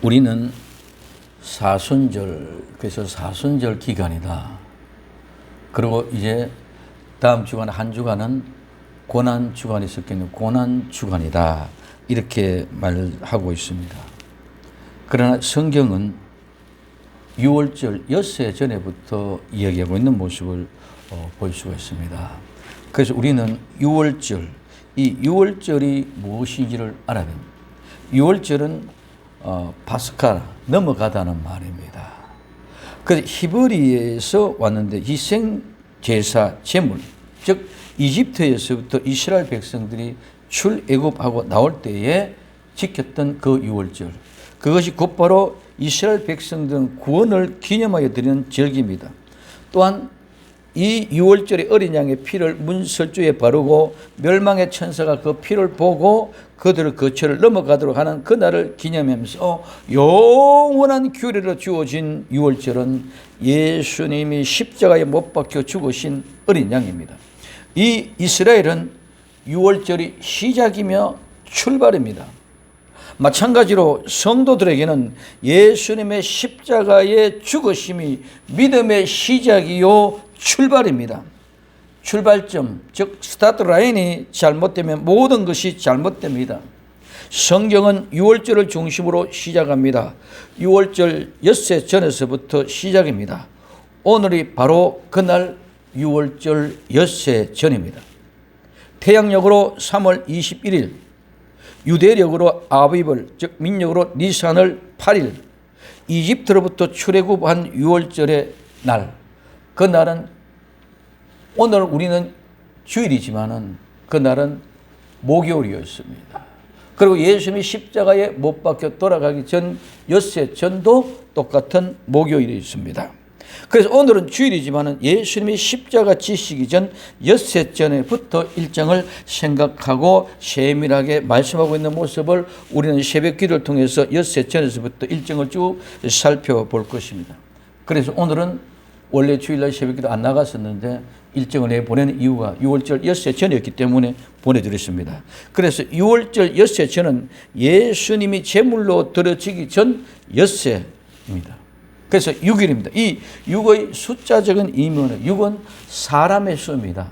우리는 사순절, 그래서 사순절 기간이다. 그리고 이제 다음 주간 한 주간은 고난 주간이 섞이는 고난 주간이다. 이렇게 말하고 있습니다. 그러나 성경은 6월절 엿새 전에부터 이야기하고 있는 모습을 볼 수가 있습니다. 그래서 우리는 6월절, 이 6월절이 무엇인지를 알아야 됩니다. 6월절은 파스카, 넘어가다는 말입니다. 그래서 히브리에서 왔는데 희생 제사 제물, 즉 이집트에서부터 이스라엘 백성들이 출애굽하고 나올 때에 지켰던 그 6월절, 그것이 곧바로 이스라엘 백성들은 구원을 기념하여 드리는 절기입니다. 또한 이 6월절에 어린 양의 피를 문설주에 바르고 멸망의 천사가 그 피를 보고 그들을 거처를 넘어가도록 하는 그날을 기념하면서 영원한 규례로 주어진 6월절은 예수님이 십자가에 못 박혀 죽으신 어린 양입니다. 이 이스라엘은 6월절이 시작이며 출발입니다. 마찬가지로 성도들에게는 예수님의 십자가의 죽으심이 믿음의 시작이요 출발입니다. 출발점, 즉 스타트 라인이 잘못되면 모든 것이 잘못됩니다. 성경은 6월절을 중심으로 시작합니다. 6월절 엿새 전에서부터 시작입니다. 오늘이 바로 그날 6월절 엿새 전입니다. 태양력으로 3월 21일, 유대력으로 아비벌, 즉 민력으로 니산을 8일, 이집트로부터 출애굽한 6월절의 날, 그날은 오늘 우리는 주일이지만은 그날은 목요일이었습니다. 그리고 예수님이 십자가에 못 박혀 돌아가기 전 엿새 전도 똑같은 목요일이었습니다. 그래서 오늘은 주일이지만은 예수님이 십자가 지시기 전 엿새 전에부터 일정을 생각하고 세밀하게 말씀하고 있는 모습을 우리는 새벽 기도를 통해서 엿새 전에서부터 일정을 쭉 살펴볼 것입니다. 그래서 오늘은 원래 주일날 새벽 기도 안 나갔었는데 일정을 내보내는 이유가 6월절 엿새 전이었기 때문에 보내드렸습니다. 그래서 6월절 엿새 전은 예수님이 제물로 드려지기 전 엿새입니다. 그래서 6일입니다. 이 6의 숫자적인 의미는 6은 사람의 수입니다.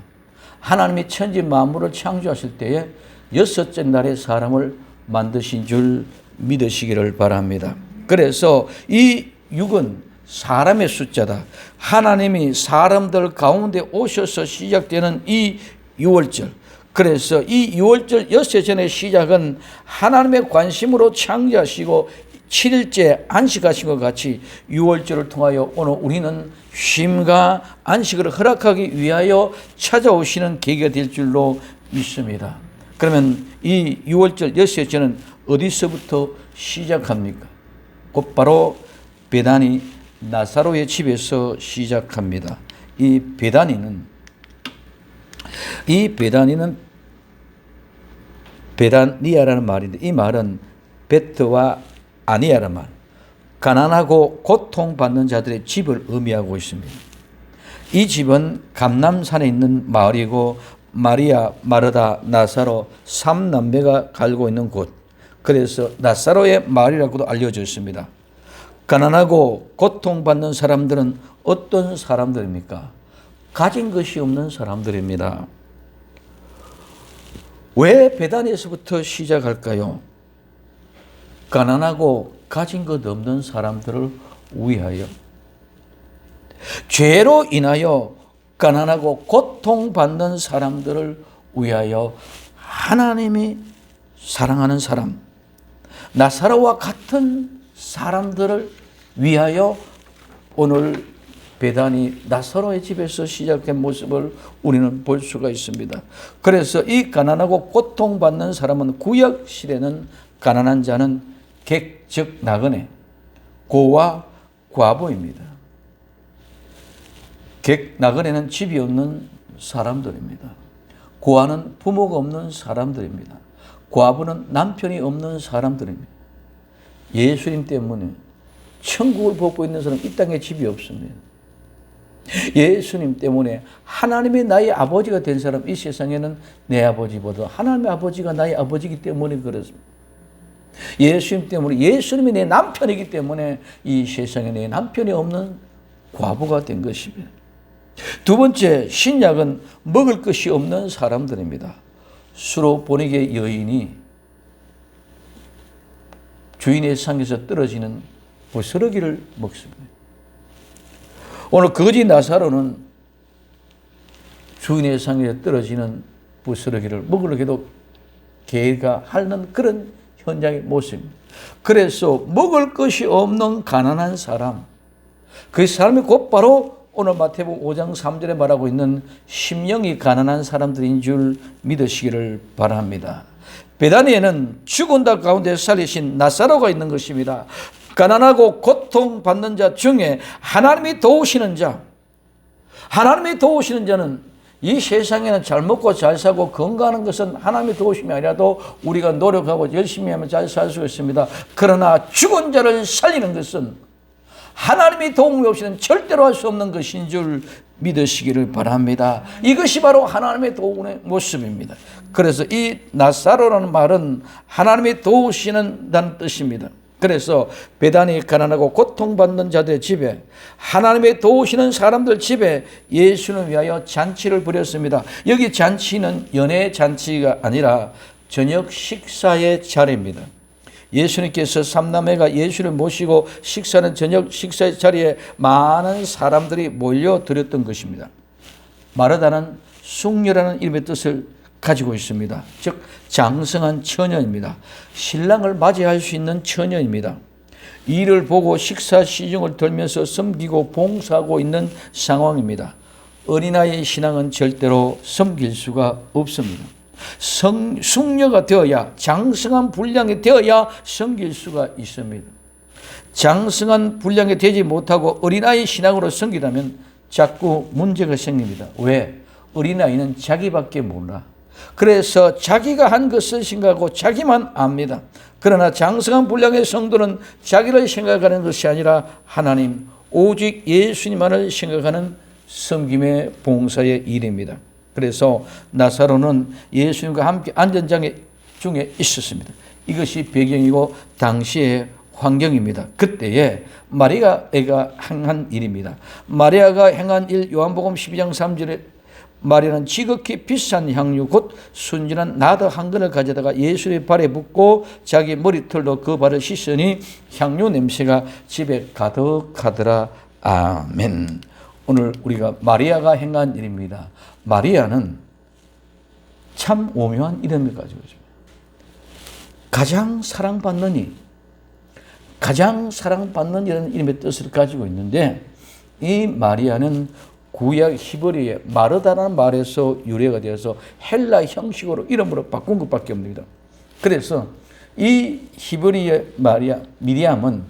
하나님이 천지 만물을 창조하실 때에 여섯째 날에 사람을 만드신 줄 믿으시기를 바랍니다. 그래서 이 6은 사람의 숫자다. 하나님이 사람들 가운데 오셔서 시작되는 이 6월절. 그래서 이 6월절 엿새 전의 시작은 하나님의 관심으로 창조하시고 7일째 안식하신 것 같이 6월절을 통하여 오늘 우리는 쉼과 안식을 허락하기 위하여 찾아오시는 계기가 될 줄로 믿습니다. 그러면 이 6월절 엿새 전은 어디서부터 시작합니까? 곧바로 베다니 나사로의 집에서 시작합니다. 이 베다니는 베다니아라는 말인데 이 말은 베트와 아니아라는 말, 가난하고 고통받는 자들의 집을 의미하고 있습니다. 이 집은 감람산에 있는 마을이고 마리아, 마르다, 나사로 3남매가 갈고 있는 곳, 그래서 나사로의 마을이라고도 알려져 있습니다. 가난하고 고통받는 사람들은 어떤 사람들입니까? 가진 것이 없는 사람들입니다. 왜 베다니에서부터 시작할까요? 가난하고 가진 것 없는 사람들을 위하여, 죄로 인하여 가난하고 고통받는 사람들을 위하여 하나님이 사랑하는 사람, 나사로와 같은 사람들을 위하여 오늘 베다니 나사로의 집에서 시작된 모습을 우리는 볼 수가 있습니다. 그래서 이 가난하고 고통받는 사람은 구약 시대는 가난한 자는 객, 즉 나그네, 고와 과부입니다. 객, 나그네는 집이 없는 사람들입니다. 고아는 부모가 없는 사람들입니다. 과부는 남편이 없는 사람들입니다. 예수님 때문에 천국을 보고 있는 사람 이 땅에 집이 없습니다. 예수님 때문에 하나님이 나의 아버지가 된 사람 이 세상에는 내 아버지보다 하나님의 아버지가 나의 아버지이기 때문에 그렇습니다. 예수님 때문에, 예수님이 내 남편이기 때문에 이 세상에 내 남편이 없는 과부가 된 것입니다. 두 번째, 신약은 먹을 것이 없는 사람들입니다. 수로보니게 여인이 주인의 상에서 떨어지는 부스러기를 먹습니다. 오늘 거지 나사로는 주인의 상에서 떨어지는 부스러기를 먹으려고 해도 개가 핥는 그런 현장의 모습입니다. 그래서 먹을 것이 없는 가난한 사람, 그 사람이 곧바로 오늘 마태복음 5장 3절에 말하고 있는 심령이 가난한 사람들인 줄 믿으시기를 바랍니다. 베다니에는 죽은 자 가운데 살리신 나사로가 있는 것입니다. 가난하고 고통받는 자 중에 하나님이 도우시는 자, 하나님이 도우시는 자는 이 세상에는 잘 먹고 잘 사고 건강한 것은 하나님의 도우심이 아니라도 우리가 노력하고 열심히 하면 잘 살 수 있습니다. 그러나 죽은 자를 살리는 것은 하나님이 도움이 없이는 절대로 할 수 없는 것인 줄 믿으시기를 바랍니다. 이것이 바로 하나님의 도움의 모습입니다. 그래서 이 나사로라는 말은 하나님이 도우시는다는 뜻입니다. 그래서 베다니 가난하고 고통받는 자들의 집에, 하나님의 도우시는 사람들 집에 예수는 위하여 잔치를 벌였습니다. 여기 잔치는 연애 잔치가 아니라 저녁 식사의 자리입니다. 예수님께서 삼남매가 예수를 모시고 식사하는 저녁 식사의 자리에 많은 사람들이 몰려들었던 것입니다. 마르다는 숙녀라는 이름의 뜻을 가지고 있습니다. 즉 장성한 처녀입니다. 신랑을 맞이할 수 있는 처녀입니다. 이를 보고 식사 시중을 돌면서 섬기고 봉사하고 있는 상황입니다. 어린아이의 신앙은 절대로 섬길 수가 없습니다. 숙녀가 되어야, 장성한 분량이 되어야 섬길 수가 있습니다. 장성한 분량이 되지 못하고 어린아이 신앙으로 섬기다면 자꾸 문제가 생깁니다. 왜? 어린아이는 자기밖에 몰라. 그래서 자기가 한 것을 생각하고 자기만 압니다. 그러나 장성한 분량의 성도는 자기를 생각하는 것이 아니라 하나님, 오직 예수님만을 생각하는 섬김의 봉사의 일입니다. 그래서 나사로는 예수님과 함께 안전장애 중에 있었습니다. 이것이 배경이고 당시의 환경입니다. 그때에 마리아가 행한 일입니다. 마리아가 행한 일, 요한복음 12장 3절에 마리아는 지극히 비싼 향유 곧 순진한 나드 한 근을 가져다가 예수의 발에 붓고 자기 머리털로 그 발을 씻으니 향유 냄새가 집에 가득하더라. 아멘. 오늘 우리가 마리아가 행한 일입니다. 마리아는 참 오묘한 이름을 가지고 있습니다. 가장 사랑받는 이, 가장 사랑받는 이라는 이름의 뜻을 가지고 있는데, 이 마리아는 구약 히브리의 마르다라는 말에서 유래가 되어서 헬라 형식으로 이름으로 바꾼 것밖에 없습니다. 그래서 이 히브리의 마리아, 미리암은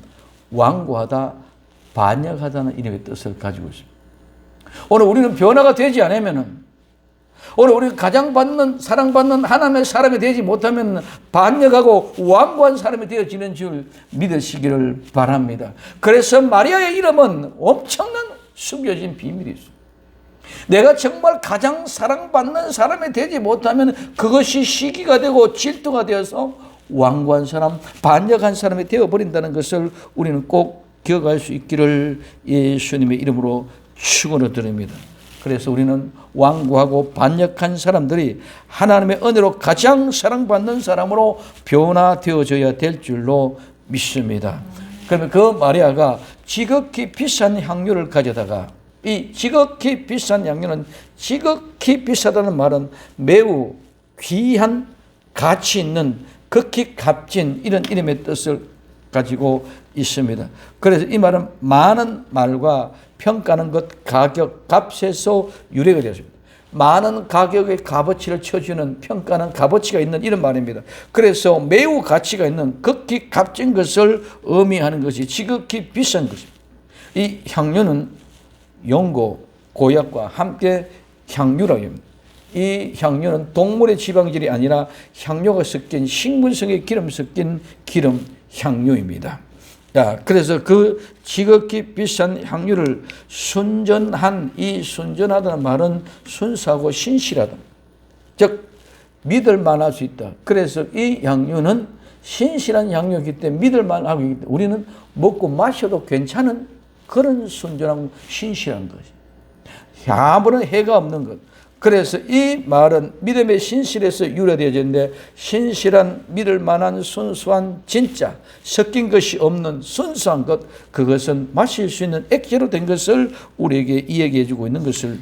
완고하다, 반역하다는 이름의 뜻을 가지고 있습니다. 오늘 우리는 변화가 되지 않으면은, 오늘 우리가 가장 사랑받는 하나님의 사람이 되지 못하면 반역하고 완고한 사람이 되어지는 줄 믿으시기를 바랍니다. 그래서 마리아의 이름은 엄청난 숨겨진 비밀이 있습니다. 내가 정말 가장 사랑받는 사람이 되지 못하면 그것이 시기가 되고 질투가 되어서 완고한 사람, 반역한 사람이 되어버린다는 것을 우리는 꼭 기억할 수 있기를 예수님의 이름으로 축원을 드립니다. 그래서 우리는 완고하고 반역한 사람들이 하나님의 은혜로 가장 사랑받는 사람으로 변화되어져야 될 줄로 믿습니다. 그러면 그 마리아가 지극히 비싼 향유를 가져다가, 이 지극히 비싼 향유는, 지극히 비싸다는 말은 매우 귀한 가치 있는, 극히 값진 이런 이름의 뜻을 가지고 있습니다. 그래서 이 말은 많은 말과 평가하는 것, 가격, 값에서 유래가 되었습니다. 많은 가격의 값어치를 쳐주는, 평가하는 값어치가 있는 이런 말입니다. 그래서 매우 가치가 있는, 극히 값진 것을 의미하는 것이 지극히 비싼 것입니다. 이 향유는 용고, 고약과 함께 향유라고 합니다. 이 향유는 동물의 지방질이 아니라 향료가 섞인, 식물성의 기름 섞인 기름 향유입니다. 자, 그래서 그 지극히 비싼 향유를 순전한, 이 순전하다는 말은 순수하고 신실하다, 즉 믿을 만할 수 있다. 그래서 이 향유는 신실한 향유이기 때문에 믿을만 하기 때문에 우리는 먹고 마셔도 괜찮은 그런 순전한 신실한 것이. 아무런 해가 없는 것. 그래서 이 말은 믿음의 신실에서 유래되어졌는데 신실한 믿을 만한 순수한 진짜 섞인 것이 없는 순수한 것, 그것은 마실 수 있는 액체로 된 것을 우리에게 이야기해 주고 있는 것을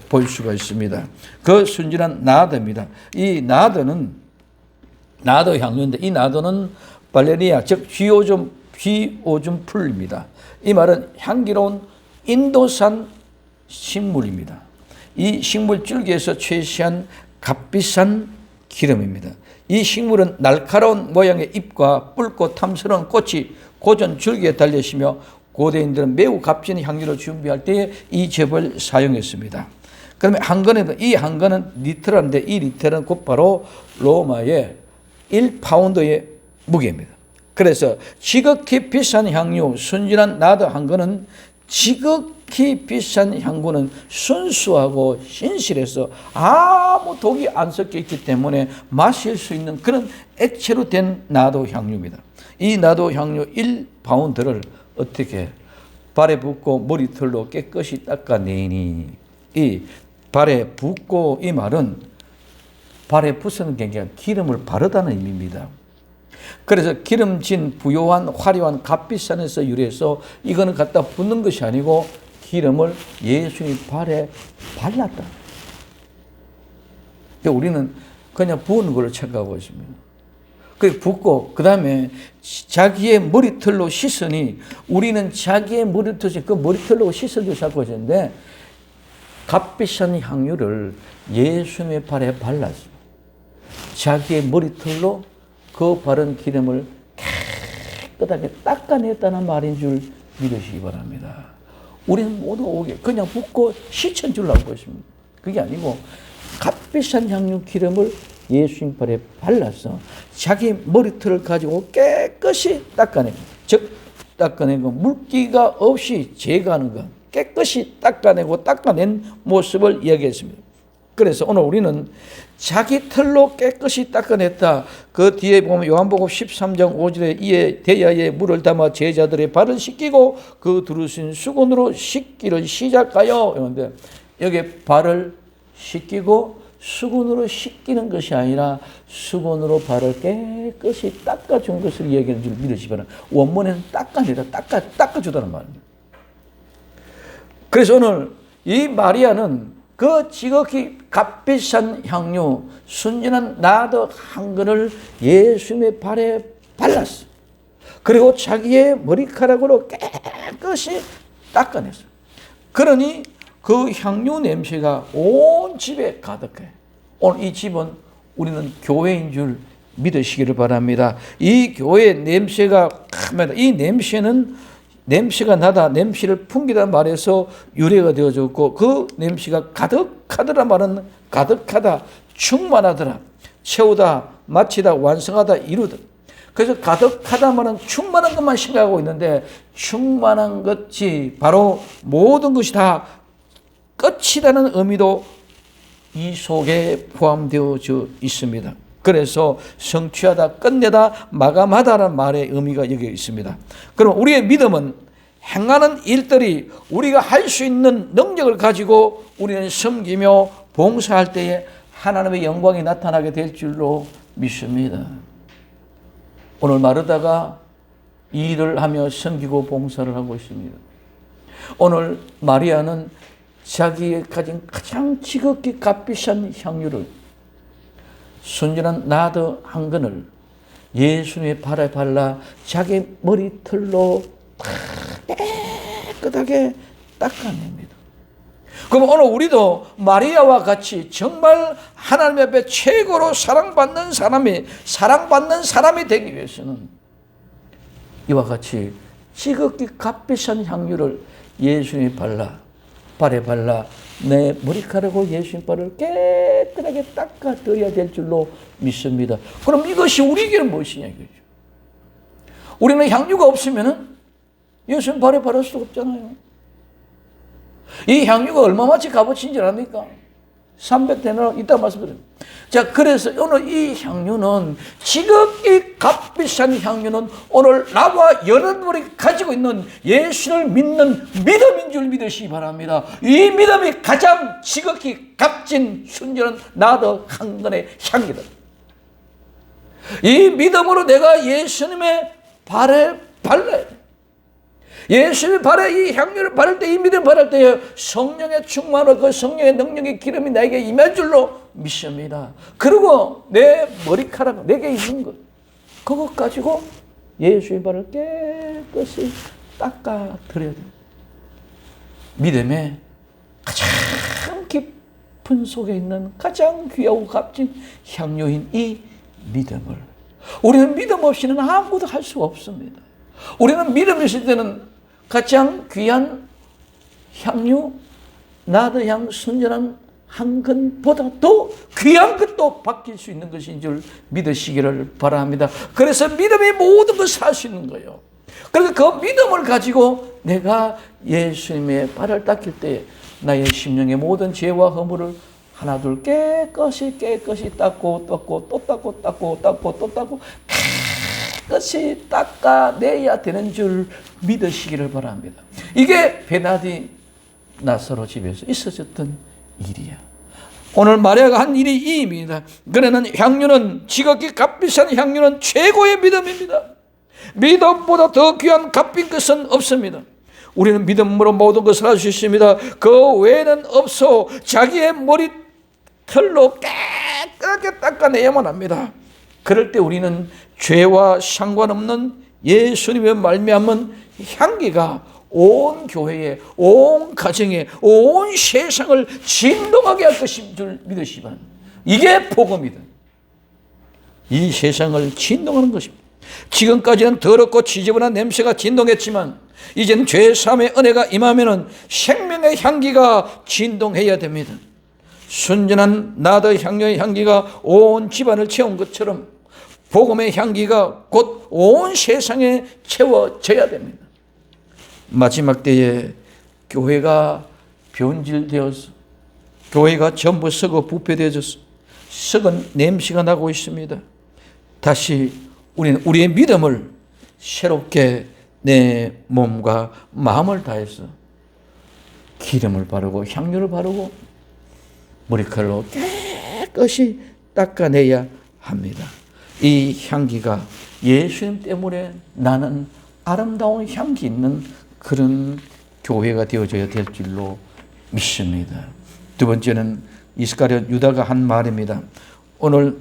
볼 수가 있습니다. 그 순진한 나더입니다. 이 나더는 나더 향유인데 이 나더는 발레리아 즉 쥐오줌 풀입니다. 이 말은 향기로운 인도산 식물입니다. 이 식물 줄기에서 채취한 값비싼 기름입니다. 이 식물은 날카로운 모양의 잎과 붉고 탐스러운 꽃이 고전 줄기에 달려있으며 고대인들은 매우 값진 향유를 준비할 때에 이 즙을 사용했습니다. 그러면 이 한 건은 리터라는데 이 리터는 곧바로 로마의 1파운드의 무게입니다. 그래서 지극히 비싼 향유, 순진한 나더 한 건은 지극히 비싼 향구는 순수하고 신실해서 아무 독이 안 섞여 있기 때문에 마실 수 있는 그런 액체로 된 나도 향유입니다. 이 나도 향유 1파운드를 어떻게 발에 붓고 머리털로 깨끗이 닦아내니, 이 발에 붓고 이 말은 발에 부수는 게 아니라 기름을 바르다는 의미입니다. 그래서 기름진 부요한 화려한 값비싼에서 유래해서 이거는 갖다 붓는 것이 아니고 기름을 예수님 발에 발랐다. 우리는 그냥 부은 걸로 착각하고 있습니다. 그 붓고 그 다음에 자기의 머리털로 씻으니 우리는 자기의 머리털로 그 머리털로 씻어도 자꾸 하는데 값비싼 향유를 예수님의 발에 발랐습니다. 자기의 머리털로 그 바른 기름을 깨끗하게 닦아냈다는 말인 줄 믿으시기 바랍니다. 우리는 모두 오게 그냥 붓고 씻은 줄 알고 있습니다. 그게 아니고 값비싼 향유 기름을 예수님 발에 발라서 자기 머리털을 가지고 깨끗이 닦아내고, 즉 닦아내고 물기가 없이 제거하는 것, 깨끗이 닦아내고 닦아낸 모습을 이야기했습니다. 그래서 오늘 우리는 자기 털로 깨끗이 닦아냈다. 그 뒤에 보면 요한복음 13장 5절에 이에 대야에 물을 담아 제자들의 발을 씻기고 그 두르신 수건으로 씻기를 시작하여. 그런데 여기 발을 씻기고 수건으로 씻기는 것이 아니라 수건으로 발을 깨끗이 닦아준 것을 얘기하는 줄 믿으시기 바랍니다. 원문에는 닦아내다, 닦아주다는 말입니다. 그래서 오늘 이 마리아는 그 지극히 값비싼 향유, 순진한 나더 한 근을 예수님의 발에 발랐어. 그리고 자기의 머리카락으로 깨끗이 닦아냈어요. 그러니 그 향유 냄새가 온 집에 가득해. 오늘 이 집은 우리는 교회인 줄 믿으시기를 바랍니다. 이 교회 냄새가 큽니다. 이 냄새가 나다, 냄새를 풍기다 말에서 유래가 되어졌고, 그 냄새가 가득하더라 말은 가득하다, 충만하더라, 채우다, 마치다, 완성하다, 이루다. 그래서 가득하다 말은 충만한 것만 생각하고 있는데 충만한 것이 바로 모든 것이 다 끝이라는 의미도 이 속에 포함되어져 있습니다. 그래서 성취하다, 끝내다, 마감하다라는 말의 의미가 여기 있습니다. 그럼 우리의 믿음은 행하는 일들이 우리가 할 수 있는 능력을 가지고 우리는 섬기며 봉사할 때에 하나님의 영광이 나타나게 될 줄로 믿습니다. 오늘 마르다가 일을 하며 섬기고 봉사를 하고 있습니다. 오늘 마리아는 자기의 가진 가장 지극히 값비싼 향유를, 순진한 나더 한 근을 예수님의 발에 발라 자기 머리털로 깨끗하게 닦아냅니다. 그럼 오늘 우리도 마리아와 같이 정말 하나님 앞에 최고로 사랑받는 사람이 되기 위해서는 이와 같이 지극히 값비싼 향유를 예수님의 발에 발라 내 머리카락으로 예수님 발을 깨끗하게 닦아드려야 될 줄로 믿습니다. 그럼 이것이 우리에게는 무엇이냐 이거죠. 우리는 향유가 없으면 예수님 발에 바를 수 없잖아요. 이 향유가 얼마만치 값어치인지 압니까? 300데나리 있다 말씀드립니다. 자, 그래서 오늘 이 향유는 지극히 값비싼 향유는 오늘 나와 여러분이 가지고 있는 예수를 믿는 믿음인 줄 믿으시기 바랍니다. 이 믿음이 가장 지극히 값진 순전한 나더 한 건의 향기다. 이 믿음으로 내가 예수님의 발에 발라야 돼. 예수님의 발에 이 향유를 바를 때, 이 믿음 바를 때 성령의 충만으로 그 성령의 능력의 기름이 나에게 임할 줄로 믿습니다. 그리고 내 머리카락, 내게 있는 것, 그것 가지고 예수의 발을 깨끗이 닦아 드려야 됩니다. 믿음의 가장 깊은 속에 있는 가장 귀하고 값진 향유인 이 믿음을, 우리는 믿음 없이는 아무것도 할 수가 없습니다. 우리는 믿음이 있을 때는 가장 귀한 향유, 나드향 순전한 한 근보다 더 귀한 것도 바뀔 수 있는 것인 줄 믿으시기를 바랍니다. 그래서 믿음이 모든 것을 할 수 있는 거예요. 그래서 그 믿음을 가지고 내가 예수님의 발을 닦일 때 나의 심령의 모든 죄와 허물을 하나둘 깨끗이 닦고 또 닦고 깨끗이 닦아내야 되는 줄 믿으시기를 바랍니다. 이게 베나디 나사로 집에서 있어졌던 일이야. 오늘 마리아가 한 일이 이 일입니다. 그러는 향유는, 지극히 값비싼 향유는 최고의 믿음입니다. 믿음보다 더 귀한 값빈 것은 없습니다. 우리는 믿음으로 모든 것을 할 수 있습니다. 그 외에는 없어. 자기의 머리털로 깨끗하게 닦아내야만 합니다. 그럴 때 우리는 죄와 상관없는 예수님의 말미암은 향기가 온 교회에, 온 가정에, 온 세상을 진동하게 할 것인 줄 믿으시기 바랍니다. 이게 복음이다. 이 세상을 진동하는 것입니다. 지금까지는 더럽고 지저분한 냄새가 진동했지만 이제는 죄사함의 은혜가 임하면은 생명의 향기가 진동해야 됩니다. 순전한 나더 향료의 향기가 온 집안을 채운 것처럼 복음의 향기가 곧 온 세상에 채워져야 됩니다. 마지막 때에 교회가 변질되어서 교회가 전부 썩어 부패되어져서 썩은 냄새가 나고 있습니다. 다시 우리는 우리의 믿음을 새롭게 내 몸과 마음을 다해서 기름을 바르고 향유를 바르고 머리칼로 깨끗이 닦아내야 합니다. 이 향기가 예수님 때문에 나는 아름다운 향기 있는 그런 교회가 되어져야 될 줄로 믿습니다. 두 번째는 이스카리ot 유다가 한 말입니다. 오늘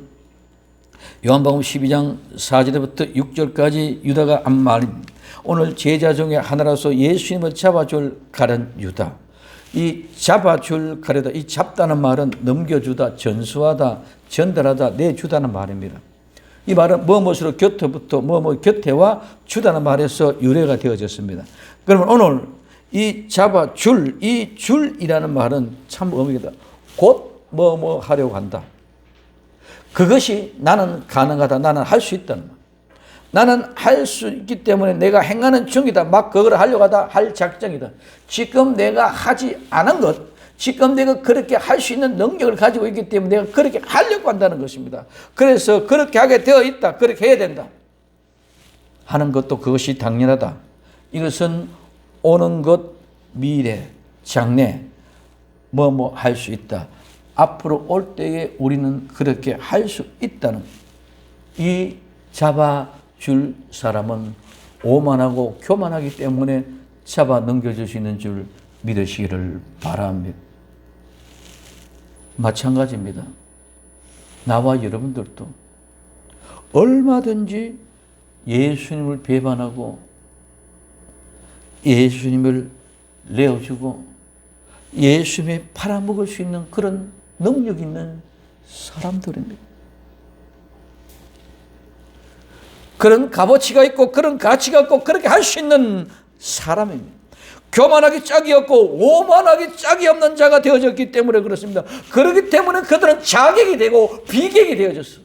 요한복음 12장 4절부터 6절까지 유다가 한 말입니다. 오늘 제자 중에 하나라서 예수님을 잡아줄 가련 유다. 이 잡아줄 가려다, 이 잡다는 말은 넘겨주다, 전수하다, 전달하다, 내주다는 말입니다. 이 말은 뭐뭇으로 곁부터 뭐뭐 곁에와 주다는 말에서 유래가 되어졌습니다. 그러면 오늘 이 잡아줄, 이 줄이라는 말은 참 의미가 곧 뭐뭐 하려고 한다. 그것이 나는 가능하다, 나는 할 수 있다는 말. 나는 할 수 있기 때문에 내가 행하는 중이다. 막 그걸 하려고 하다 할 작정이다. 지금 내가 하지 않은 것, 지금 내가 그렇게 할 수 있는 능력을 가지고 있기 때문에 내가 그렇게 하려고 한다는 것입니다. 그래서 그렇게 하게 되어 있다. 그렇게 해야 된다. 하는 것도 그것이 당연하다. 이것은 오는 것, 미래, 장래, 뭐 할 수 있다. 앞으로 올 때에 우리는 그렇게 할 수 있다는 이 잡아줄 사람은 오만하고 교만하기 때문에 잡아 넘겨줄 수 있는 줄 믿으시기를 바랍니다. 마찬가지입니다. 나와 여러분들도 얼마든지 예수님을 배반하고 예수님을 내어주고 예수님의 팔아먹을 수 있는 그런 능력 있는 사람들입니다. 그런 값어치가 있고 그런 가치가 있고 그렇게 할 수 있는 사람입니다. 교만하기 짝이 없고 오만하기 짝이 없는 자가 되어졌기 때문에 그렇습니다. 그렇기 때문에 그들은 자객이 되고 비객이 되어졌어.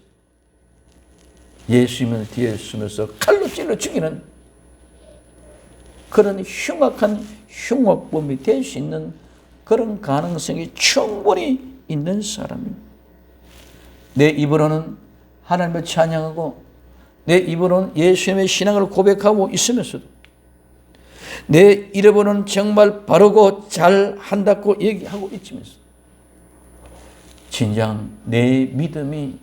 예수님을 뒤에 숨어서 칼로 찔러 죽이는 그런 흉악한 흉악범이 될 수 있는 그런 가능성이 충분히 있는 사람입니다. 내 입으로는 하나님을 찬양하고 내 입으로는 예수님의 신앙을 고백하고 있으면서도 내 입으로는 정말 바르고 잘한다고 얘기하고 있으면서 진정 내 믿음이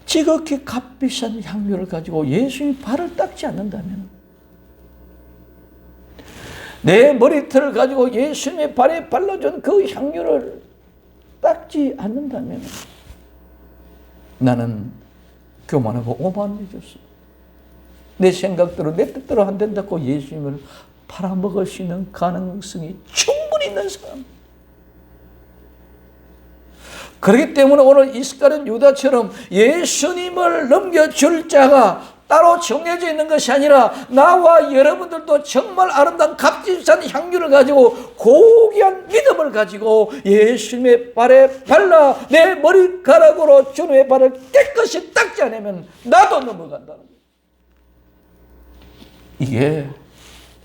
지극히 값비싼 향유를 가지고 예수님의 발을 닦지 않는다면, 내 머리털을 가지고 예수님의 발에 발라준 그 향유를 닦지 않는다면 나는 교만하고 오만해졌어. 내 생각대로 내 뜻대로 안 된다고 예수님을 팔아먹을 수 있는 가능성이 충분히 있는 사람. 그렇기 때문에 오늘 이스카리온 유다처럼 예수님을 넘겨줄 자가 따로 정해져 있는 것이 아니라 나와 여러분들도 정말 아름다운 값비싼 향유를 가지고 고귀한 믿음을 가지고 예수님의 발에 발라 내 머리카락으로 주님의 발을 깨끗이 닦지 않으면 나도 넘어간다는 거예요. 이게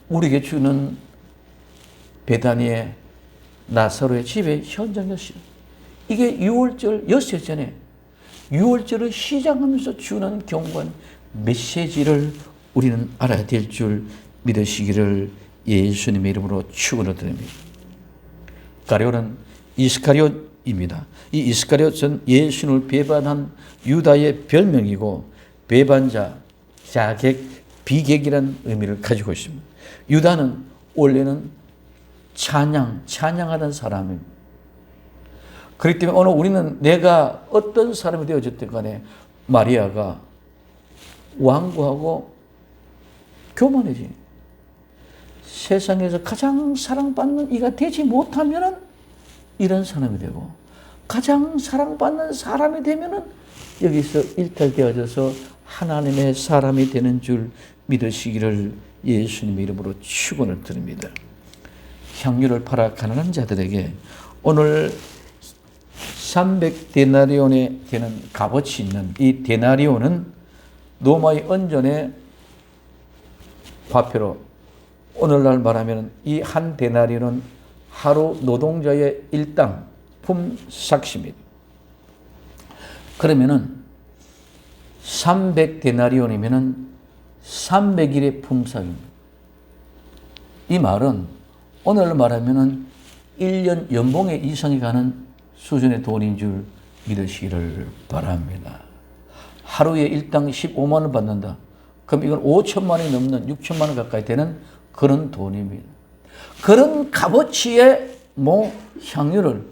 우리에게 주는 베다니의 나사로의 집의 현장이었어요. 이게 6월절 엿새 전에 6월절을 시작하면서 주는 경고한 메시지를 우리는 알아야 될 줄 믿으시기를 예수님의 이름으로 축원을 드립니다. 가룟은 이스카리ot입니다. 이 이스카리ot은 예수님을 배반한 유다의 별명이고 배반자, 자객, 비객이라는 의미를 가지고 있습니다. 유다는 원래는 찬양하는 사람입니다. 그렇기 때문에 오늘 우리는 내가 어떤 사람이 되어졌든 간에 마리아가 완고하고 교만해지. 세상에서 가장 사랑받는 이가 되지 못하면 이런 사람이 되고, 가장 사랑받는 사람이 되면 여기서 일탈되어져서 하나님의 사람이 되는 줄 믿으시기를 예수님의 이름으로 축원을 드립니다. 향유를 팔아 가난한 자들에게 오늘 300데나리온에 되는 값어치 있는 이 데나리온은 로마의 언전의 화폐로, 오늘날 말하면 이 한 데나리온은 하루 노동자의 일당 품삯입니다. 그러면은 300데나리온이면은 300일의 품삯입니다. 이 말은 오늘 말하면은 1년 연봉의 이상이 가는 수준의 돈인 줄 믿으시기를 바랍니다. 하루에 일당 15만 원 받는다. 그럼 이건 5천만 원이 넘는 6천만 원 가까이 되는 그런 돈입니다. 그런 값어치의 향유를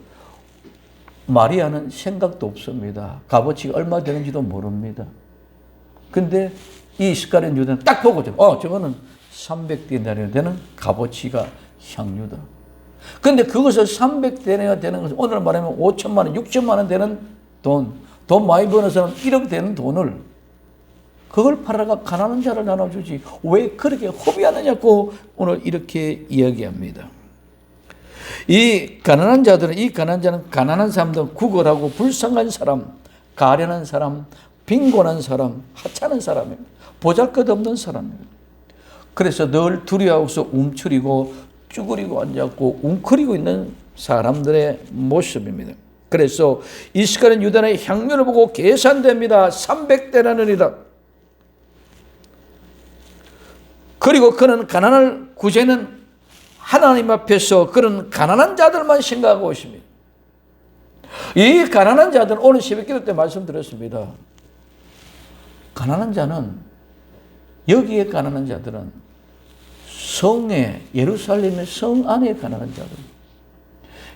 마리아는 생각도 없습니다. 값어치가 얼마 되는지도 모릅니다. 근데 이 이스카리온 유다는 딱 보고 저거는 300데나리온 되는 값어치가 향유다. 근데 그것을 300데나리온 되는 것을 오늘 말하면 5천만 원, 6천만 원 되는 돈 많이 버는 사람은 1억 되는 돈을 그걸 팔아가 가난한 자를 나눠주지 왜 그렇게 허비하느냐고 오늘 이렇게 이야기합니다. 이 가난한 자는 가난한 사람들은 구걸하고 불쌍한 사람, 가련한 사람, 빈곤한 사람, 하찮은 사람입니다. 보잘것없는 사람입니다. 그래서 늘 두려워서 움츠리고 쭈그리고 앉았고 웅크리고 있는 사람들의 모습입니다. 그래서 이스카리온 유다의 향유를 보고 계산됩니다. 300데나리온이다. 그리고 그는 가난을 구제는 하나님 앞에서 그런 가난한 자들만 생각하고 있습니다. 이 가난한 자들은 오늘 새벽기도 때 말씀드렸습니다. 가난한 자는 여기에 가난한 자들은 성에 예루살렘의 성 안에 가난한 자들.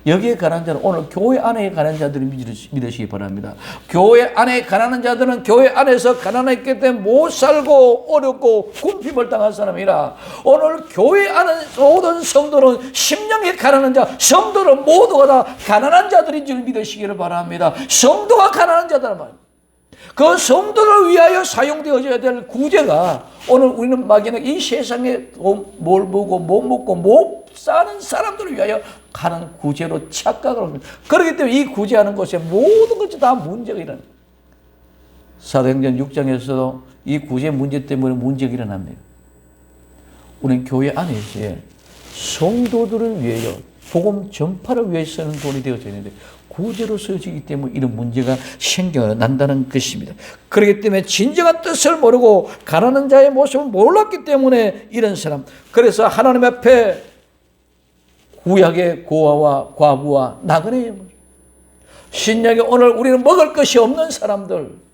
여기에 가난한 자는 오늘 교회 안에 가난한 자들을 믿으시기 바랍니다. 교회 안에 가난한 자들은 교회 안에서 가난했기 때문에 못 살고 어렵고 굶김을 당한 사람이라 오늘 교회 안에 모든 성도는 심령에 가난한 자, 성도는 모두가 다 가난한 자들인 줄 믿으시기를 바랍니다. 성도가 가난한 자들 말입니다. 그 성도를 위하여 사용되어져야 될 구제가 오늘 우리는 막연하게 이 세상에 뭘 보고 못 먹고 못 사는 사람들을 위하여 가는 구제로 착각을 합니다. 그렇기 때문에 이 구제하는 것에 모든 것이 다 문제가 일어납니다. 사도행전 6장에서도 이 구제 문제 때문에 문제가 일어납니다. 우리는 교회 안에서의 성도들을 위하여 복음 전파를 위해 쓰는 돈이 되어져야 되는데 구제로 쓰여지기 때문에 이런 문제가 생겨난다는 것입니다. 그렇기 때문에 진정한 뜻을 모르고 가난한 자의 모습을 몰랐기 때문에 이런 사람, 그래서 하나님 앞에 구약의 고아와 과부와 나그네의 모습, 신약에 오늘 우리는 먹을 것이 없는 사람들,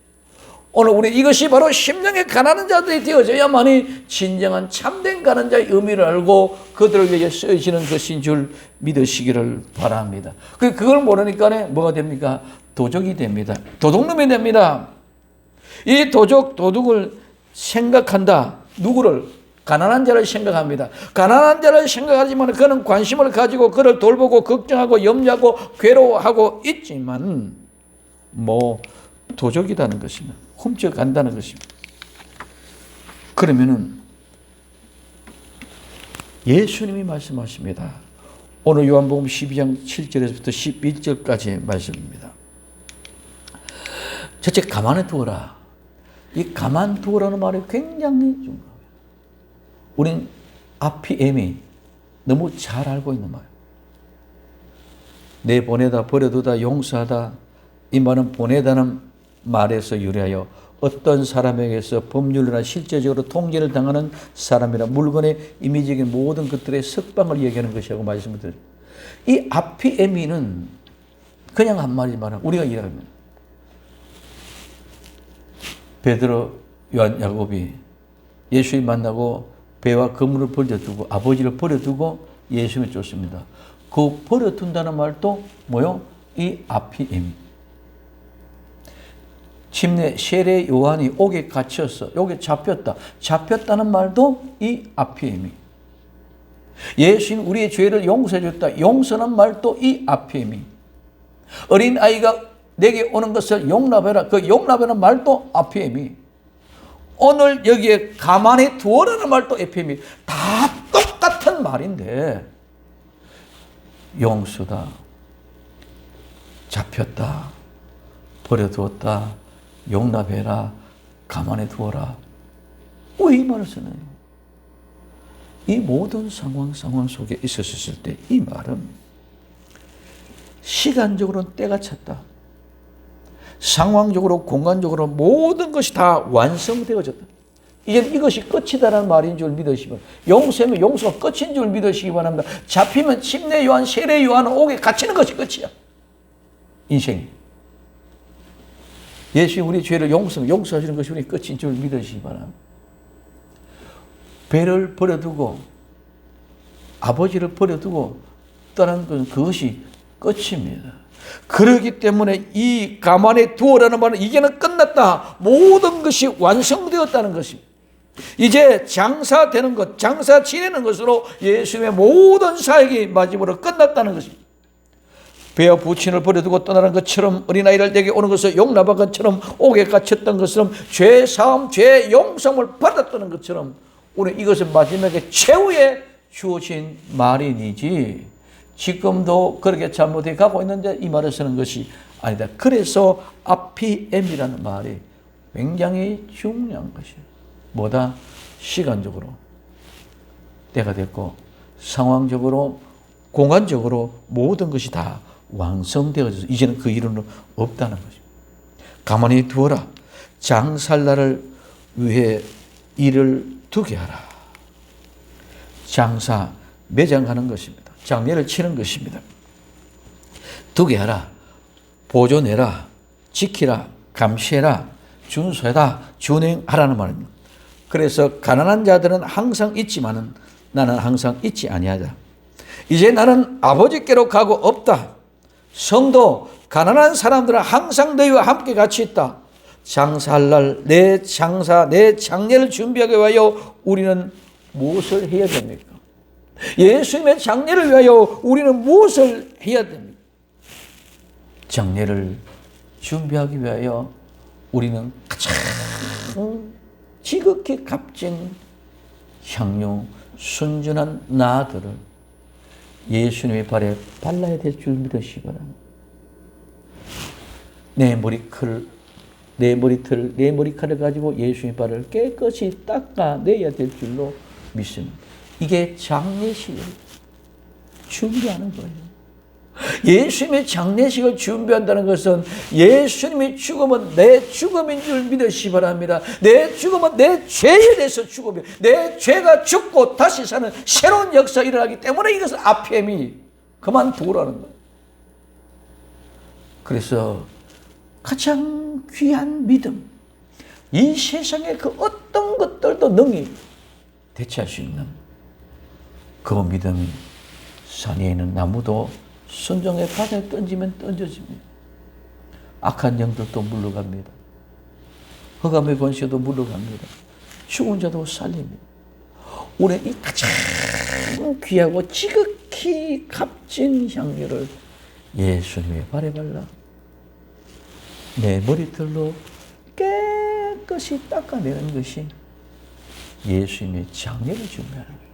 오늘 우리 이것이 바로 심령의 가난한 자들이 되어져야만이 진정한 참된 가난한 자의 의미를 알고 그들을 위해 쓰여지는 것인 줄 믿으시기를 바랍니다. 그걸 모르니까 뭐가 됩니까? 도적이 됩니다. 도둑놈이 됩니다. 이 도둑을 생각한다. 누구를? 가난한 자를 생각합니다. 가난한 자를 생각하지만 그는 관심을 가지고 그를 돌보고 걱정하고 염려하고 괴로워하고 있지만 도적이라는 것입니다. 훔쳐간다는 것입니다. 그러면은 예수님이 말씀하십니다. 오늘 요한복음 12장 7절에서부터 11절까지의 말씀입니다. 첫째, 가만히 두어라. 이 가만 두어라는 말이 굉장히 중요합니다. 우린 아피엠이 너무 잘 알고 있는 말. 내보내다, 버려두다, 용서하다. 이 말은 보내다는 말에서 유래하여 어떤 사람에게서 법률이나 실제적으로 통제를 당하는 사람이나 물건의 임의적인 모든 것들의 석방을 얘기하는 것이라고 말씀을 드립니다. 이 아피에미는 그냥 한 말이지만 우리가 이해하면 베드로, 요한, 야곱이 예수님 만나고 배와 그물을 버려두고 아버지를 버려두고 예수님을 쫓습니다. 그 버려둔다는 말도 이 아피에미. 침례 세례 요한이 옥에 갇혔어. 옥에 잡혔다. 잡혔다는 말도 이 아피에미. 예수님 우리의 죄를 용서해 줬다. 용서는 말도 이 아피에미. 어린 아이가 내게 오는 것을 용납해라. 그 용납하는 말도 아피에미. 오늘 여기에 가만히 두어라는 말도 에피에미. 다 똑같은 말인데 용서다. 잡혔다. 버려두었다. 용납해라. 가만히 두어라. 왜 이 말을 쓰나요? 이 모든 상황 속에 있었을 때 이 말은 시간적으로는 때가 찼다. 상황적으로 공간적으로 모든 것이 다 완성되어졌다. 이제 이것이 끝이다라는 말인 줄 믿으시면, 용서하면 용서가 끝인 줄 믿으시기 바랍니다. 잡히면 침례 요한, 세례 요한은 옥에 갇히는 것이 끝이야. 인생이. 예수님 우리 죄를 용서하시는 것이 우리 끝인 줄 믿으시기 바랍니다. 배를 버려두고 아버지를 버려두고 떠난 것은 그것이 끝입니다. 그렇기 때문에 이 가만히 두어라는 말은 이제는 끝났다. 모든 것이 완성되었다는 것입니다. 이제 장사되는 것, 장사 지내는 것으로 예수님의 모든 사역이 마지막으로 끝났다는 것입니다. 배와 부친을 버려두고 떠나는 것처럼 어린아이를 내게 오는 것을 용납한 것처럼 옥에 갇혔던 것처럼 죄 사함, 죄 용서를 받았다는 것처럼 우리 이것은 마지막에 최후에 주어진 말이지 지금도 그렇게 잘못해 가고 있는데 이 말을 쓰는 것이 아니다. 그래서 아피엠이라는 말이 굉장히 중요한 것이에요. 뭐다? 시간적으로 때가 됐고 상황적으로 공간적으로 모든 것이 다 완성되어져서 이제는 그 일은 없다는 것입니다. 가만히 두어라. 장살 날을 위해 일을 두게 하라. 장사, 매장하는 것입니다. 장례를 치는 것입니다. 두게 하라. 보존해라. 지키라. 감시해라. 준수해라. 준행하라는 말입니다. 그래서 가난한 자들은 항상 있지만은 나는 항상 있지 아니하다. 이제 나는 아버지께로 가고 없다. 성도, 가난한 사람들은 항상 너희와 함께 같이 있다. 장사할 날 내 장사, 내 장례를 준비하기 위하여 우리는 무엇을 해야 됩니까? 예수님의 장례를 위하여 우리는 무엇을 해야 됩니까? 장례를 준비하기 위하여 우리는 가장 지극히 값진 향유, 순전한 나들을 예수님의 발에 발라야 될 줄 믿으시기 바랍니다. 내 머리칼을 가지고 예수님의 발을 깨끗이 닦아내야 될 줄로 믿습니다. 이게 장례식입니다. 준비하는 거예요. 예수님의 장례식을 준비한다는 것은 예수님이 죽으면 내 죽음인 줄 믿으시기 바랍니다. 내 죽음은 내 죄에 대해서 죽음이에요. 내 죄가 죽고 다시 사는 새로운 역사가 일어나기 때문에 이것은 아phem이 그만두라는 거예요. 그래서 가장 귀한 믿음, 이 세상의 그 어떤 것들도 능히 대체할 수 있는 그 믿음이 산 위에 있는 나무도 순종의 바다에 던지면 던져집니다. 악한 영들도 물러갑니다. 흑암의 권세도 물러갑니다. 죽은 자도 살립니다. 우리는 이 가장 귀하고 지극히 값진 향유를 예수님의 발에 발라 내 머리털로 깨끗이 닦아내는 것이 예수님의 장례를 준비하는 거예요.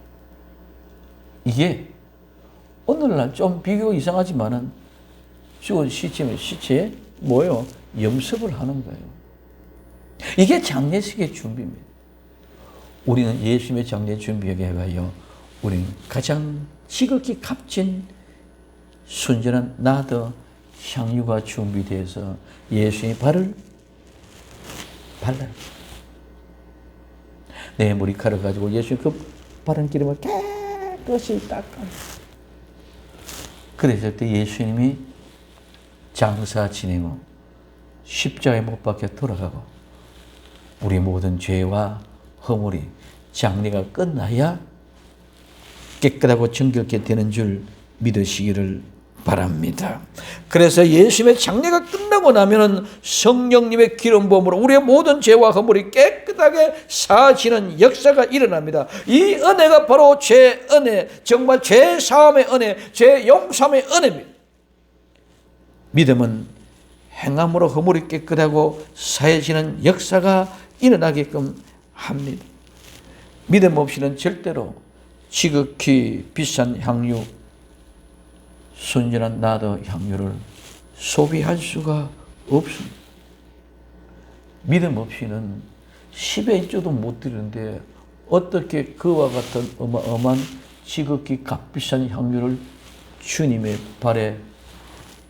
이게 오늘날 좀 비교 이상하지만은 죽은 시체에 뭐예요? 염습을 하는 거예요. 이게 장례식의 준비입니다. 우리는 예수님의 장례 준비하기 위하여 우리는 가장 지극히 값진 순전한 나더 향유가 준비되어서 예수님의 발을 발라요. 내 머리카락을 가지고 예수님 그 바른 기름을 깨끗이 닦아요. 그랬을 때 예수님이 장사 진행 후 십자가에 못 박혀 돌아가고 우리 모든 죄와 허물이 장례가 끝나야 깨끗하고 정결케 되는 줄 믿으시기를 바랍니다. 그래서 예수님의 장례가 끝나고 나면은 성령님의 기름 부음으로 우리의 모든 죄와 허물이 깨끗하게 사하시는 역사가 일어납니다. 이 은혜가 바로 죄 은혜, 정말 죄 사함의 은혜, 죄 용서함의 은혜입니다. 믿음은 행함으로 허물이 깨끗하고 사해지는 역사가 일어나게끔 합니다. 믿음 없이는 절대로 지극히 비싼 향유, 순전한 나더 향유를 소비할 수가 없습니다. 믿음 없이는 10의 1조도 못 드리는데 어떻게 그와 같은 어마어마한 지극히 값비싼 향유를 주님의 발에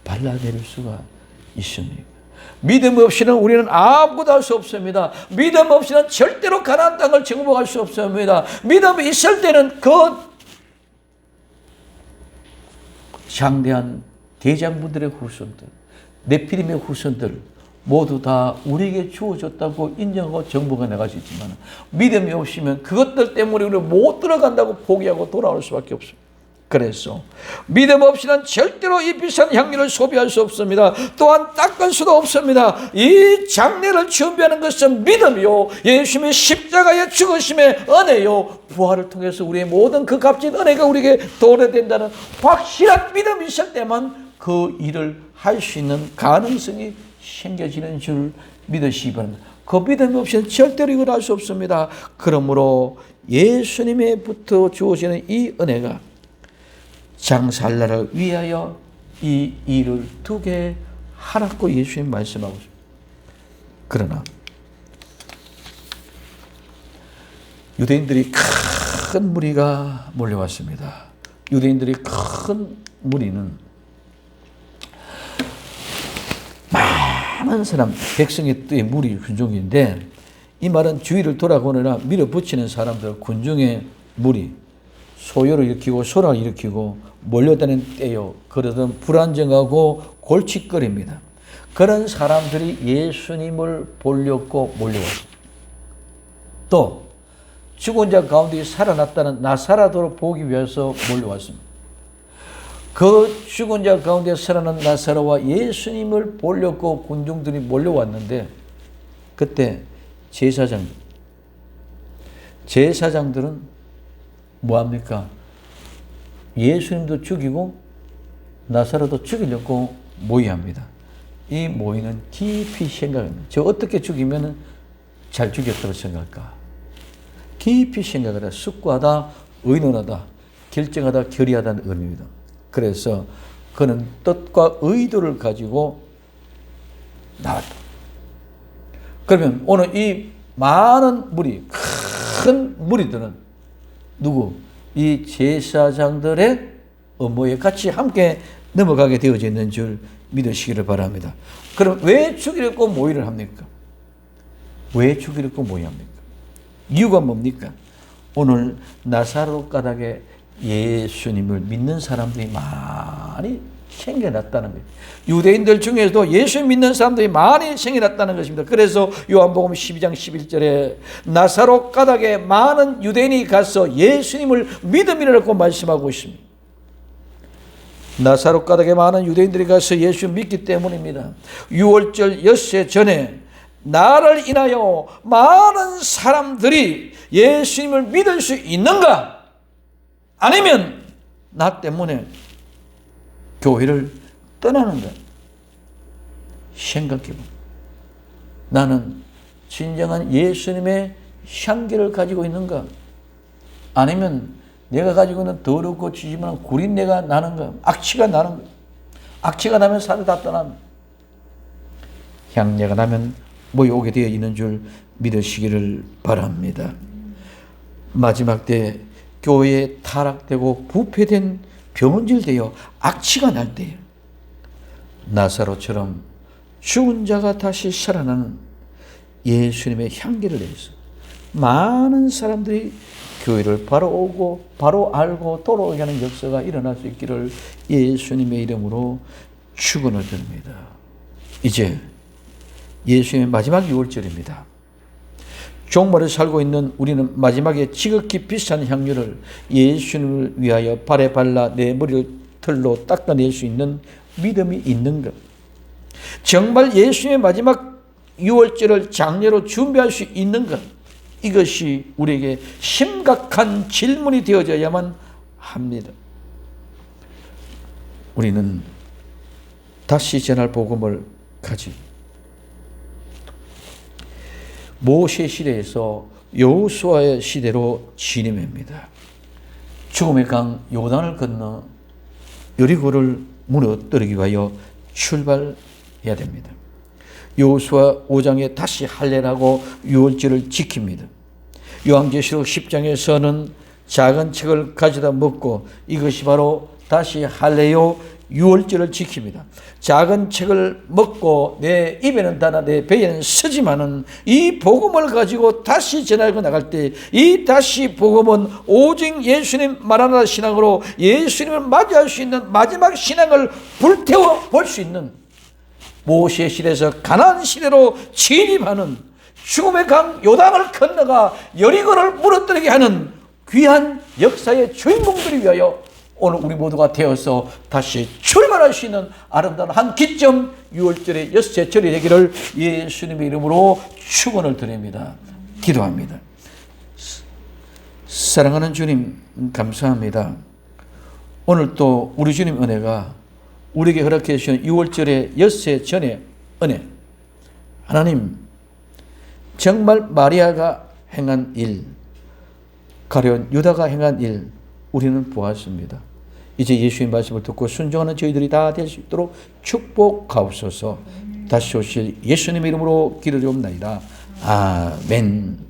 발라내릴 수가 있습니까? 믿음 없이는 우리는 아무것도 할 수 없습니다. 믿음 없이는 절대로 가나안 땅을 정복할 수 없습니다. 믿음이 있을 때는 그 장대한 대장부들의 후손들, 네피림의 후손들 모두 다 우리에게 주어졌다고 인정하고 정복해 나갈 수 있지만 믿음이 없으면 그것들 때문에 우리가 못 들어간다고 포기하고 돌아올 수밖에 없습니다. 그래서 믿음 없이는 절대로 이 비싼 향유를 소비할 수 없습니다. 또한 닦을 수도 없습니다. 이 장례를 준비하는 것은 믿음이요, 예수님의 십자가의 죽으심의 은혜요, 부활을 통해서 우리의 모든 그 값진 은혜가 우리에게 도래된다는 확실한 믿음이 있을 때만 그 일을 할 수 있는 가능성이 생겨지는 줄 믿으시기 바랍니다. 그 믿음이 없이는 절대로 이걸 할 수 없습니다. 그러므로 예수님에부터 주어지는 이 은혜가 장사할 나를 위하여 이 일을 두게 하라고 예수님 말씀하고 있습니다. 그러나 유대인들이 큰 무리가 몰려왔습니다. 유대인들이 큰 무리는 많은 사람, 백성의 뜻의 무리 군종인데 이 말은 주위를 돌아보느라 밀어붙이는 사람들, 군중의 무리, 소요를 일으키고 소란을 일으키고 몰려다니는 때요. 그러던 불안정하고 골칫거립니다. 그런 사람들이 예수님을 보려고 몰려왔습니다. 또 죽은 자 가운데 살아났다는 나사로를 보기 위해서 몰려왔습니다. 그 죽은 자 가운데 살아난 나사로와 예수님을 보려고 군중들이 몰려왔는데 그때 제사장들은 뭐합니까? 예수님도 죽이고 나사로도 죽이려고 모의합니다. 이 모의는 깊이 생각합니다. 저 어떻게 죽이면 잘 죽였다고 생각할까? 깊이 생각하다, 숙고하다, 의논하다, 결정하다, 결의하다는 의미입니다. 그래서 그는 뜻과 의도를 가지고 나왔다. 그러면 오늘 이 많은 무리, 큰 무리들은 누구? 이 제사장들의 업무에 같이 함께 넘어가게 되어져 있는 줄 믿으시기를 바랍니다. 그럼 왜 죽이려고 모의를 합니까? 왜 죽이려고 모의합니까? 이유가 뭡니까? 오늘 나사로 가닥에 예수님을 믿는 사람들이 많이 생겨났다는 거예요. 유대인들 중에서도 예수 믿는 사람들이 많이 생겨났다는 것입니다. 그래서 요한복음 12장 11절에 나사로 가닥에 많은 유대인이 가서 예수님을 믿음이라고 말씀하고 있습니다. 나사로 가닥에 많은 유대인들이 가서 예수 믿기 때문입니다. 6월절 엿새 전에 나를 인하여 많은 사람들이 예수님을 믿을 수 있는가? 아니면 나 때문에 교회를 떠나는가? 생각해봅니다. 나는 진정한 예수님의 향기를 가지고 있는가? 아니면 내가 가지고 있는 더럽고 지지만 구린내가 나는가? 악취가 나는가? 악취가 나면 살을 다 떠납니다. 향내가 나면 모여오게 되어 있는 줄 믿으시기를 바랍니다. 마지막 때 교회에 타락되고 부패된 병원질되어 악취가 날 때에 나사로처럼 죽은 자가 다시 살아나는 예수님의 향기를 내서 많은 사람들이 교회를 바로 오고 바로 알고 돌아오게 하는 역사가 일어날 수 있기를 예수님의 이름으로 축원을 드립니다. 이제 예수님의 마지막 유월절입니다. 종말에 살고 있는 우리는 마지막에 지극히 비싼 향유를 예수님을 위하여 발에 발라 내 머리를 털로 닦아낼 수 있는 믿음이 있는가? 정말 예수님의 마지막 유월절을 장례로 준비할 수 있는가? 이것이 우리에게 심각한 질문이 되어져야만 합니다. 우리는 다시 전할 복음을 가지고 모세 시대에서 여호수아의 시대로 진입합니다. 죽음의 강 요단을 건너 여리고를 무너뜨리기 위하여 출발해야 됩니다. 여호수아 5장에 다시 할례라고 유월절을 지킵니다. 요한계시록 10장에서는 작은 책을 가져다 먹고 이것이 바로 다시 할례요 유월절을 지킵니다. 작은 책을 먹고 내 입에는 달아 내 배에는 쓰지만은 이 복음을 가지고 다시 전하고 나갈 때 이 다시 복음은 오직 예수님 마라나다 신앙으로 예수님을 맞이할 수 있는 마지막 신앙을 불태워 볼 수 있는 모세 시대에서 가나안 시대로 진입하는 죽음의 강 요단을 건너가 여리고를 무너뜨리게 하는 귀한 역사의 주인공들이 위하여 오늘 우리 모두가 되어서 다시 출발할 수 있는 아름다운 한 기점 유월절의 엿새 절이 되기를 예수님의 이름으로 축원을 드립니다. 기도합니다. 사랑하는 주님 감사합니다. 오늘 또 우리 주님 은혜가 우리에게 허락해 주신 유월절의 엿새 전의 은혜, 하나님 정말 마리아가 행한 일, 가룟 유다가 행한 일 우리는 보았습니다. 이제 예수의 말씀을 듣고 순종하는 저희들이 다 될 수 있도록 축복하옵소서. 다시 오실 예수님의 이름으로 기도드리옵나이다. 아멘.